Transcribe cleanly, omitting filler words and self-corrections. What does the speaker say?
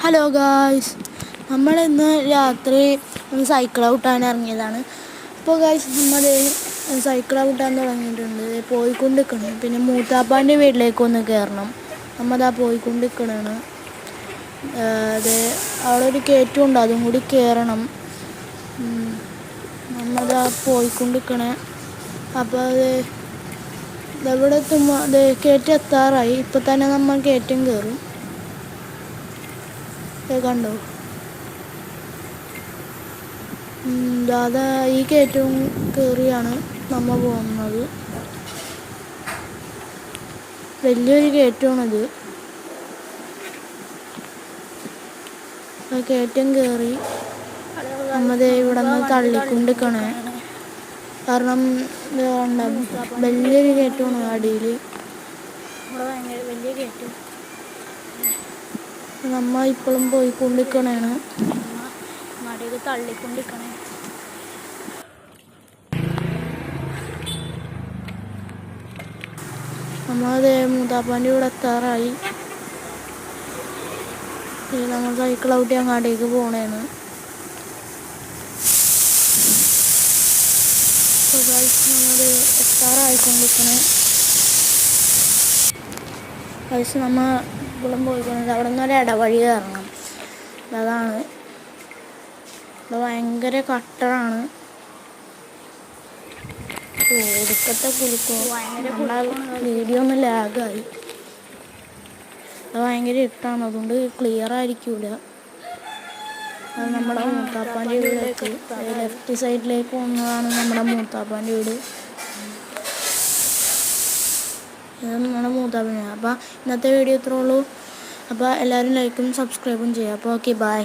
Hello guys, നമ്മളിന്ന് രാത്രി cycle ഔട്ടാൻ ഇറങ്ങിയതാണ്. അപ്പോൾ ഗായ്സ്, നമ്മൾ സൈക്കിൾ ഔട്ടാൻ തുടങ്ങിയിട്ടുണ്ട്, പോയിക്കൊണ്ടിരിക്കണം. പിന്നെ മൂത്താപ്പാൻ്റെ വീട്ടിലേക്ക് ഒന്ന് കയറണം. നമ്മതാ പോയിക്കൊണ്ടിരിക്കണതാണ്. അതെ, അവിടെ ഒരു കയറ്റമുണ്ട്, അതും കൂടി കയറണം. നമ്മതാ പോയിക്കൊണ്ടിരിക്കണേ. അപ്പോൾ അത് എവിടെ എത്തുമ്പോൾ അത് കയറ്റം എത്താറായി. ഇപ്പം തന്നെ നമ്മൾ കയറ്റം കയറും. കണ്ടോ, അതാ ഈ കയറ്റവും കയറിയാണ് നമ്മൾ പോകുന്നത്. വലിയൊരു കയറ്റമാണിത്. കയറ്റം കയറി നമ്മത് ഇവിടെ നിന്ന് തള്ളിക്കൊണ്ടിരിക്കണേ. കാരണം വലിയൊരു കയറ്റമാണ് അടിയിൽ. വലിയ കയറ്റം നമ്മ ഇപ്പോഴും പോയിക്കൊണ്ടിരിക്കണേണ്. മടിയൊക്കെ തള്ളിക്കൊണ്ടിരിക്കണേ. നമ്മളത് മൂത്താപ്പാൻ്റെ ഇവിടെ എത്താറായി. നമ്മൾ സൈക്കിൾ ഔട്ടി അങ്ങാട്ടേക്ക് പോണേണ്. നമ്മൾ എത്താറായിക്കൊണ്ടിരിക്കണേ. കഴിച്ച് നമ്മൾ ഇപ്പോഴും പോയിക്കൊണ്ടിരിക്കുന്നത്. അവിടെ നിന്ന് ഒരു ഇടവഴി കയറണം. അതാണ് ഇത് ഭയങ്കര കട്ടറാണ്. ഒടുക്കത്തെ കുലുക്കോ, നമ്മുടെ വീഡിയോ ഒന്ന് ലാഗായി. അത് ഭയങ്കര ഇട്ടാണ്, അതുകൊണ്ട് ക്ലിയർ ആയിരിക്കൂല. അത് നമ്മുടെ മൂത്താപ്പാൻ്റെ വീട്ടിലേക്ക് ലെഫ്റ്റ് സൈഡിലേക്ക് പോകുന്നതാണ് നമ്മുടെ മൂത്താപ്പാൻ്റെ വീട്. ഇത് നമ്മുടെ മൂത്താപ്പാൻ്റെ. അപ്പോൾ ഇന്നത്തെ വീഡിയോ ഇത്രേ ഉള്ളൂ. അപ്പോൾ എല്ലാവരും ലൈക്കും സബ്സ്ക്രൈബും ചെയ്യുക. അപ്പോൾ ഓക്കെ, ബൈ.